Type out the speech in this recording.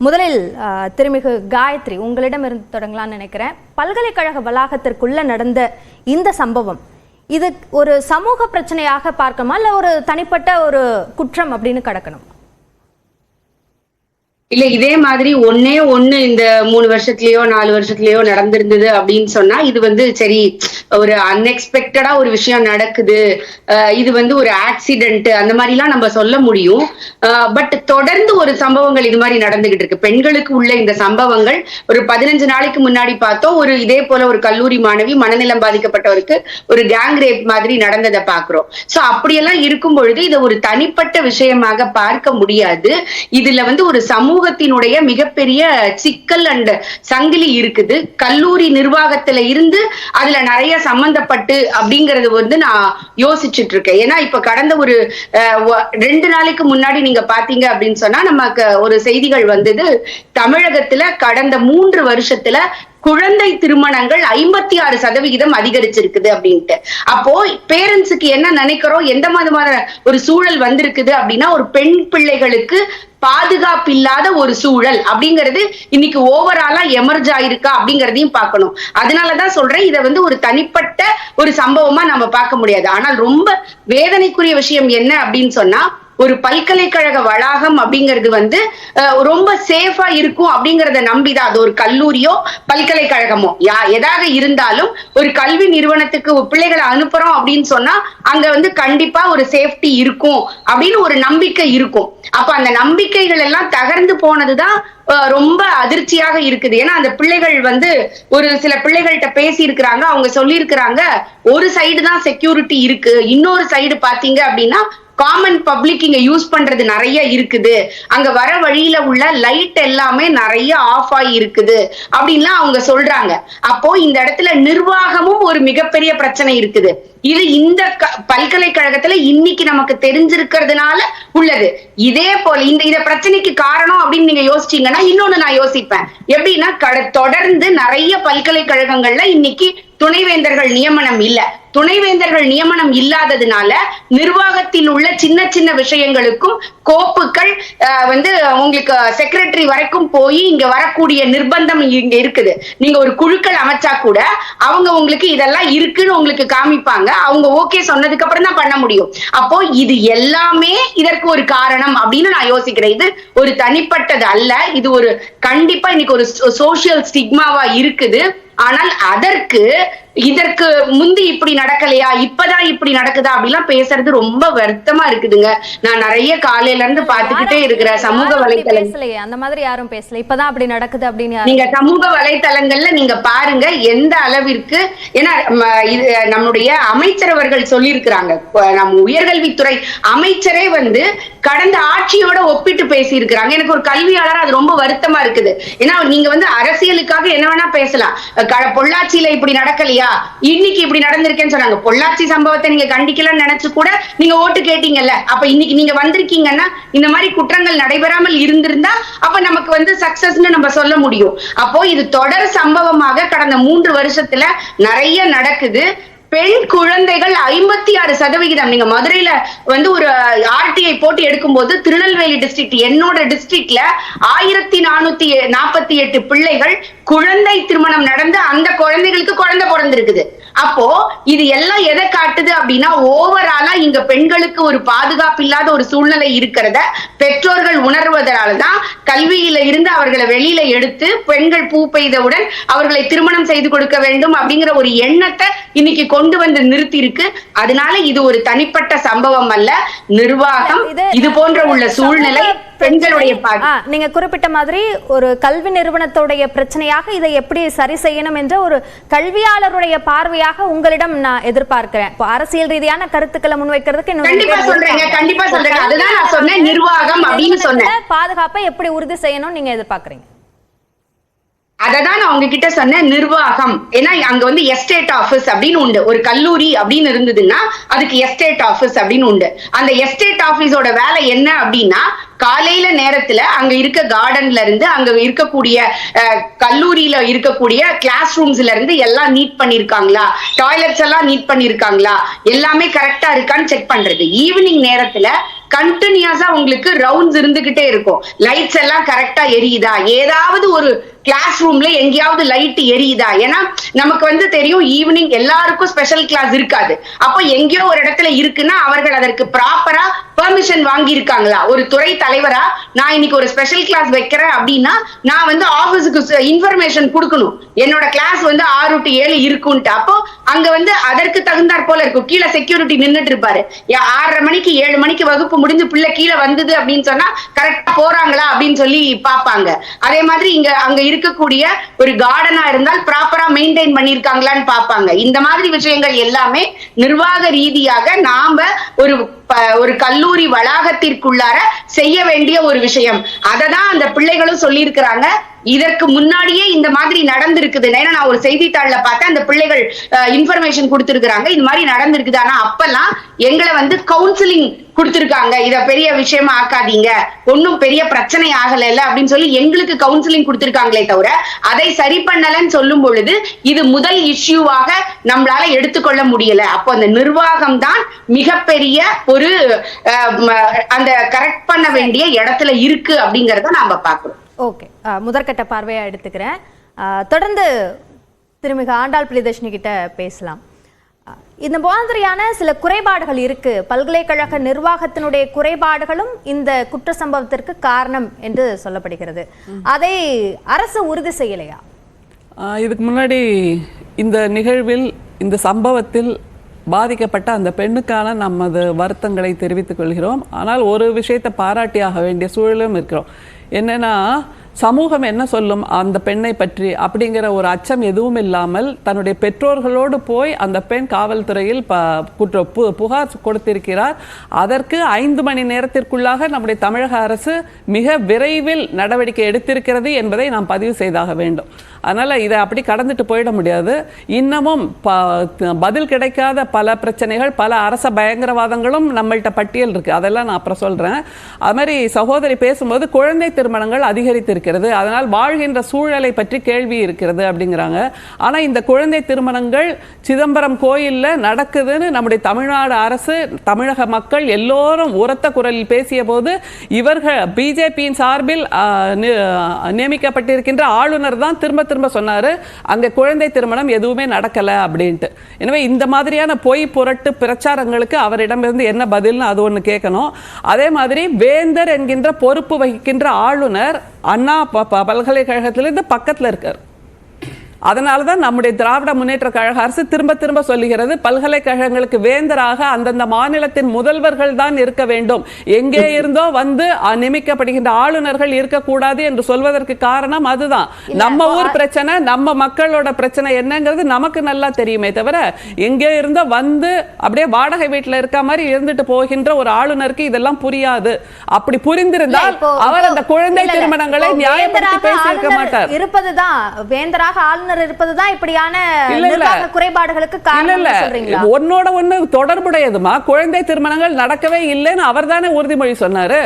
முதலில் திருமிகு காயத்ரி, உங்களிடம் இருந்து தொடங்கலாம்னு நினைக்கிறேன். பல்கலைக்கழக வளாகத்திற்குள்ள நடந்த இந்த சம்பவம், இது ஒரு சமூக பிரச்சனையாக பார்க்கணுமா இல்ல ஒரு தனிப்பட்ட ஒரு குற்றம் அப்படின்னு கடக்கணும்? இல்ல, இதே மாதிரி ஒன்னே ஒண்ணு இந்த 3 வருஷத்துலயோ 4 வருஷத்துலயோ நடந்திருந்தது அப்படின்னு சொன்னா இது சரி, ஒரு அன்எக்ஸ்பெக்டடா ஒரு விஷயம் நடக்குது, இது ஒரு ஆக்சிடென்ட் அந்த மாதிரி எல்லாம் நம்ம சொல்ல முடியும். பட் தொடர்ந்து ஒரு சம்பவங்கள் இது மாதிரி நடந்துகிட்டு இருக்கு. பெண்களுக்கு உள்ள இந்த சம்பவங்கள் ஒரு 15 நாளைக்கு முன்னாடி பார்த்தோம். ஒரு இதே போல ஒரு கல்லூரி மாணவி மனநலம் பாதிக்கப்பட்டவருக்கு ஒரு கேங் ரேப் மாதிரி நடந்ததை பாக்குறோம். சோ அப்படியெல்லாம் இருக்கும் பொழுது இதை ஒரு தனிப்பட்ட விஷயமாக பார்க்க முடியாது. இதுல ஒரு சமூகத்தினுடைய மிகப்பெரிய சிக்கல் அண்ட் சங்கிலி இருக்குது. கல்லூரி நிர்வாகத்துல இருந்து அதுல நிறைய சம்பந்தப்பட்டு அப்படிங்கறது நான் யோசிச்சுட்டு இருக்கேன். ஏன்னா இப்ப கடந்த ஒரு 2 நாளைக்கு முன்னாடி நீங்க பாத்தீங்க அப்படின்னு சொன்னா நமக்கு ஒரு செய்திகள் வந்தது. தமிழகத்துல கடந்த 3 வருஷத்துல குழந்தை திருமணங்கள் 56% அதிகரிச்சிருக்குது அப்படின்ட்டு. அப்போ பேரண்ட்ஸுக்கு என்ன நினைக்கிறோம், எந்த மாதிரியான ஒரு சூழல் வந்திருக்குது அப்படின்னா, ஒரு பெண் பிள்ளைகளுக்கு பாதுகாப்பு இல்லாத ஒரு சூழல் அப்படிங்கிறது இன்னைக்கு ஓவராலா எமர்ஜ் ஆயிருக்கா அப்படிங்கறதையும் பார்க்கணும். அதனாலதான் சொல்றேன், இதை ஒரு தனிப்பட்ட ஒரு சம்பவமா நம்ம பார்க்க முடியாது. ஆனால் ரொம்ப வேதனைக்குரிய விஷயம் என்ன அப்படின்னு சொன்னா, ஒரு பல்கலைக்கழக வளாகம் அப்படிங்கிறது ரொம்ப சேஃபா இருக்கும் அப்படிங்கறத நம்பிதான். அது ஒரு கல்லூரியோ பல்கலைக்கழகமோ எதாக இருந்தாலும் ஒரு கல்வி நிறுவனத்துக்கு பிள்ளைகளை அனுப்புறோம் அப்படின்னு சொன்னா அங்க கண்டிப்பா ஒரு சேஃப்டி இருக்கும் அப்படின்னு ஒரு நம்பிக்கை இருக்கும். அப்ப அந்த நம்பிக்கைகள் எல்லாம் தகர்ந்து போனதுதான் ரொம்ப அதிர்ச்சியாக இருக்குது. ஏன்னா அந்த பிள்ளைகள் ஒரு சில பிள்ளைகள்கிட்ட பேசி இருக்கிறாங்க. அவங்க சொல்லி இருக்கிறாங்க, ஒரு சைடு தான் செக்யூரிட்டி இருக்கு, இன்னொரு சைடு பாத்தீங்க அப்படின்னா காமன் பப்ளிக் இங்க யூஸ் பண்றது நிறைய இருக்குது, அங்க வர வழியில உள்ள லைட் எல்லாமே நிறைய ஆஃப் ஆகி இருக்குது அப்படின்லாம் அவங்க சொல்றாங்க. அப்போ இந்த இடத்துல நிர்வாகமும் ஒரு மிகப்பெரிய பிரச்சனை இருக்குது. இது இந்த பல்கலைக்கழகத்துல இன்னைக்கு நமக்கு தெரிஞ்சிருக்கிறதுனால உள்ளது. இதே போல இந்த பிரச்சனைக்கு காரணம் அப்படின்னு நீங்க யோசிச்சீங்கன்னா இன்னொன்னு நான் யோசிப்பேன். எப்படின்னா தொடர்ந்து நிறைய பல்கலைக்கழகங்கள்ல இன்னைக்கு துணைவேந்தர்கள் நியமனம் இல்ல. துணைவேந்தர்கள் நியமனம் இல்லாததுனால நிர்வாகத்தில் உள்ள சின்ன சின்ன விஷயங்களுக்கும் கோப்புகள் உங்களுக்கு செக்ரட்டரி வரைக்கும் போய் இங்க வரக்கூடிய நிர்பந்தம் இங்க இருக்குது. நீங்க ஒரு குழுக்கள் அமைச்சா கூட அவங்க உங்களுக்கு இதெல்லாம் இருக்குன்னு உங்களுக்கு காமிப்பாங்க. அவங்க ஓகே சொன்னதுக்கு அப்புறம் தான் பண்ண முடியும். அப்போ இது எல்லாமே இதற்கு ஒரு காரணம் அப்படின்னு நான் யோசிக்கிறேன். இது ஒரு தனிப்பட்டது அல்ல, இது ஒரு கண்டிப்பா இன்னைக்கு ஒரு சோசியல் ஸ்டிக்மாவா இருக்குது. ஆனால் இதற்கு முந்தி இப்படி நடக்கலையா, இப்பதான் இப்படி நடக்குதா அப்படிலாம் பேசுறது ரொம்ப வருத்தமா இருக்குதுங்க. நான் நிறைய காலையில இருந்து பாத்துக்கிட்டே இருக்கிற சமூக வலைத்தளங்கள் அந்த மாதிரி யாரும் பேசல, இப்பதான் அப்படி நடக்குது அப்படின்னு நீங்க சமூக வலைத்தளங்கள்ல நீங்க பாருங்க எந்த அளவிற்கு. ஏன்னா நம்முடைய அமைச்சர் அவர்கள் சொல்லி இருக்கிறாங்க, நம்ம உயர்கல்வித்துறை அமைச்சரே கடந்த ஆட்சியோட ஒப்பிட்டு பேசி இருக்கிறாங்க. எனக்கு ஒரு கல்வியாளர் அது ரொம்ப வருத்தமா இருக்குது. ஏன்னா நீங்க அரசியலுக்காக என்ன வேணா பேசலாம். பொள்ளாச்சியில இப்படி நடக்கலையா, இன்னைக்கு இப்படி நடந்திருக்கேன்னு சொன்னாங்க. பொள்ளாச்சி சம்பவத்தை நீங்க கண்டிக்கலன்னு நினைச்சு கூட நீங்க ஓட்டு கேட்டீங்கல்ல. அப்ப இன்னைக்கு நீங்க வந்திருக்கீங்கன்னா இந்த மாதிரி குற்றங்கள் நடைபெறாமல் இருந்திருந்தா அப்ப நமக்கு சக்சஸ்ன்னு நம்ம சொல்ல முடியும். அப்போ இது தொடர் சம்பவமாக கடந்த 3 வருஷத்துல நிறைய நடக்குது. பெண் குழந்தைகள் 56%. நீங்க மதுரையில ஒரு ஆர்டிஐ போட்டு எடுக்கும் போது திருநெல்வேலி டிஸ்ட்ரிக்ட், என்னோட டிஸ்ட்ரிக்ட்ல 1448 பிள்ளைகள் குழந்தை திருமணம் நடந்து அந்த குழந்தைகளுக்கு குழந்தை பிறந்திருக்குது. அப்போ இது எல்லாம் எதை காட்டுது அப்படின்னா, ஓவராலா இங்க பெண்களுக்கு ஒரு பாதுகாப்பு இல்லாத ஒரு சூழ்நிலை இருக்கிறத பெற்றோர்கள் உணர்வதனால்தான் கல்வியில இருந்து அவர்களை வெளியில எடுத்து பெண்கள் பூ பெய்தவுடன் அவர்களை திருமணம் செய்து கொடுக்க வேண்டும் அப்படிங்கிற ஒரு எண்ணத்தை இன்னைக்கு கொண்டு நிறுத்தி இருக்கு. அதனால இது ஒரு தனிப்பட்ட சம்பவம் அல்ல, நிர்வாகம் இது போன்ற உள்ள சூழ்நிலை பெண்களுடைய நீங்க குறிப்பிட்ட மாதிரி ஒரு கல்வி நிறுவனத்துடைய பிரச்சனையாக இதை எப்படி சரி செய்யணும் என்ற ஒரு கல்வியாளருடைய பார்வையாக உங்களிடம் நான் எதிர்பார்க்கிறேன். அரசியல் ரீதியான கருத்துக்களை முன்வைக்கிறதுக்கு நிர்வாகம் அப்படின்னு சொன்னேன். பாதுகாப்பை எப்படி உறுதி செய்யணும் நீங்க எதிர்பார்க்கறீங்க? அததான் நான் உங்ககிட்ட சொன்ன நிர்வாகம். ஏன்னா அங்க வந்து எஸ்டேட் ஆபீஸ் அப்படின்னு உண்டு. ஒரு கல்லூரி அப்படின்னு இருந்ததுன்னா அதுக்கு எஸ்டேட் ஆபீஸ் அப்படின்னு உண்டு. அந்த எஸ்டேட் ஆபீஸோட வேலை என்ன அப்படின்னா, காலையில நேரத்துல அங்க இருக்க கார்டன்ல இருந்து, அங்க இருக்கக்கூடிய கல்லூரியில இருக்கக்கூடிய கிளாஸ் ரூம்ஸ்ல இருந்து எல்லாம் நீட் பண்ணிருக்காங்களா, டாய்லெட்ஸ் எல்லாம் நீட் பண்ணிருக்காங்களா, எல்லாமே கரெக்டா இருக்கான்னு செக் பண்றது. ஈவினிங் நேரத்துல கண்டினியூஸா உங்களுக்கு ரவுண்ட்ஸ் இருந்துகிட்டே இருக்கும். லைட்ஸ் எல்லாம் கரெக்டா எரியுதா, ஏதாவது ஒரு கிளாஸ் ரூம்ல எங்கேயாவது லைட் எரியுதா. ஏன்னா நமக்கு வந்து தெரியும் ஈவினிங் எல்லாருக்கும் ஸ்பெஷல் கிளாஸ் இருக்காது. அப்போ எங்கேயோ ஒரு இடத்துல இருக்குன்னா அவர்கள் அதற்கு ப்ராப்பரா பெர்மிஷன் வாங்கி இருக்காங்களா. ஒரு துறை தலைவரா நான் இன்னைக்கு ஒரு ஸ்பெஷல் கிளாஸ் வைக்கிறேன் அப்படின்னா நான் வந்து ஆபீஸுக்கு இன்ஃபர்மேஷன் கொடுக்கணும், என்னோட கிளாஸ் வந்து 6 to 7 இருக்குன்ட்டு. அப்போ அங்க வந்து அதற்கு தகுந்தாற் போல இருக்கும். கீழே செக்யூரிட்டி நின்றுட்டு இருப்பாரு. 6:30 மணிக்கு 7 மணிக்கு வகுப்பு முடிஞ்சு பிள்ளை கீழே வந்தது அப்படின்னு சொன்னா கரெக்டா போறாங்களா அப்படின்னு சொல்லி பாப்பாங்க. அதே மாதிரி இங்க அங்க இருக்கக்கூடிய ஒரு கார்டனா இருந்தால் ப்ராப்பரா மெயின்டைன் பண்ணிருக்காங்களான்னு பாப்பாங்க. இந்த மாதிரி விஷயங்கள் எல்லாமே நிர்வாக ரீதியாக நாம ஒரு கல்லூரி வளாகத்திற்குள்ளார செய்ய வேண்டிய ஒரு விஷயம். அததான் அந்த பிள்ளைகளும் சொல்லி இருக்கிறாங்க. இதற்கு முன்னாடியே இந்த மாதிரி நடந்திருக்குது. ஏன்னா நான் ஒரு செய்தித்தாள்ல பார்த்தேன், அந்த பிள்ளைகள் இன்ஃபர்மேஷன் கொடுத்திருக்கிறாங்க, இது மாதிரி நடந்திருக்குது. ஆனா அப்பெல்லாம் எங்களை வந்து கவுன்சிலிங் கொடுத்திருக்காங்க, இத பெரிய விஷயமா ஆக்காதீங்க, ஒன்னும் பெரிய பிரச்சனை ஆகல அப்படின்னு சொல்லி எங்களுக்கு கவுன்சிலிங் கொடுத்திருக்காங்களே தவிர அதை சரி பண்ணலன்னு சொல்லும் பொழுது இது முதல் இஷ்யூவாக நம்மளால எடுத்துக்கொள்ள முடியல. அப்போ அந்த நிர்வாகம் தான் மிகப்பெரிய ஒரு அந்த கரெக்ட் பண்ண வேண்டிய இடத்துல இருக்கு அப்படிங்கறத நாம பாக்குறோம். ஓகே, முதற்கட்ட பார்வையா எடுத்துக்கிறேன். தொடர்ந்து திருமிகு ஆண்டாள் பிரியதர்ஷினி கிட்ட பேசலாம். இந்த மாதிரியான சில குறைபாடுகள் இருக்கு, பல்கலைக்கழக நிர்வாகத்தினுடைய குறைபாடுகளும் இந்த குற்ற சம்பவத்திற்கு காரணம் என்று சொல்லப்படுகிறது. அதை அரசு உறுதி செய்யலையா? இதுக்கு முன்னாடி இந்த நிகழ்வில், இந்த சம்பவத்தில் பாதிக்கப்பட்ட அந்த பெண்ணுக்கான நமது வருத்தங்களை தெரிவித்துக் கொள்கிறோம். ஆனால் ஒரு விஷயத்தை பாராட்டியாக வேண்டிய சூழலும் இருக்கிறோம். என்னன்னா, சமூகம் என்ன சொல்லும் அந்த பெண்ணை பற்றி அப்படிங்கிற ஒரு அச்சம் எதுவும் இல்லாமல் தன்னுடைய பெற்றோர்களோடு போய் அந்த பெண் காவல்துறையில் புகார் கொடுத்திருக்கிறார். அதற்கு 5 மணி நேரத்திற்குள்ளாக நம்முடைய தமிழக அரசு மிக விரைவில் நடவடிக்கை எடுத்திருக்கிறது என்பதை நாம் பதிவு செய்தாக வேண்டும். அதனால் இதை அப்படி கடந்துட்டு போயிட முடியாது. இன்னமும் பதில் கிடைக்காத பல பிரச்சனைகள், பல அரச பயங்கரவாதங்களும் நம்மள்கிட்ட பட்டியல் இருக்கு. அதெல்லாம் நான் அப்புறம் சொல்றேன். அது மாதிரி சகோதரி பேசும்போது குழந்தை திருமணங்கள் அதிகரித்திருக்கிறது, அதனால் வாழ்கின்ற சூழலை பற்றி கேள்வி இருக்கிறது அப்படிங்கிறாங்க. ஆனால் இந்த குழந்தை திருமணங்கள் சிதம்பரம் கோயிலில் நடக்குதுன்னு நம்முடைய தமிழ்நாடு அரசு, தமிழக மக்கள் எல்லோரும் உரத்த குரலில் பேசிய போது இவர்கள் பிஜேபியின் சார்பில் நியமிக்கப்பட்டிருக்கின்ற ஆளுநர் தான் திரும்ப சொன்னாரு அங்க குழந்தை திருமணம் எதுவுமே நடக்கல அப்படின்ட்டு. எனவே இந்த மாதிரியான பொய் புரட்டு பிரச்சாரங்களுக்கு அவரிடமிருந்து என்ன பதில்னு அது ஒண்ணு கேட்கணும். அதே மாதிரி வேந்தர் என்கின்ற பொறுப்பு வகிக்கின்ற ஆளுநர் அண்ணா பல்கலைக்கழகத்திலிருந்து பக்கத்துல இருக்கார். அதனாலதான் நம்முடைய திராவிட முன்னேற்ற கழக அரசு திரும்ப சொல்லுகிறது, பல்கலைக்கழகங்களுக்கு வேந்தராக அந்தந்த மாநிலத்தின் முதல்வர்கள் தான் இருக்க வேண்டும், எங்கே இருந்தோ வந்து நியமிக்கப்படுகின்ற ஆளுநர்கள் இருக்கக்கூடாது என்று சொல்வதற்கு காரணம் அதுதான். நம்ம ஊர் பிரச்சனை, நம்ம மக்களோட பிரச்சனை என்னங்கிறது நமக்கு நல்லா தெரியுமே தவிர எங்கே இருந்தோ வந்து அப்படியே வாடகை வீட்டில் இருக்க மாதிரி இருந்துட்டு போகின்ற ஒரு ஆளுநருக்கு இதெல்லாம் புரியாது. அப்படி புரிந்திருந்தால் அவர் அந்த குழந்தை திருமணங்களை நியாயப்படுத்தி பேசியிருக்க மாட்டார். இருப்பதுதான் வேந்தராக ஆளுநர் இருப்பதுதான் இப்படியான நிர்வாக குறைபாடுகளுக்கு காரணம் சொல்றீங்களா? ஒன்னோட ஒண்ணு தொடர்புடையதுமா. குழந்தை திருமணங்கள் நடக்கவே இல்லைன்னு அவர் தானே உறுதிமொழி சொன்னாரு.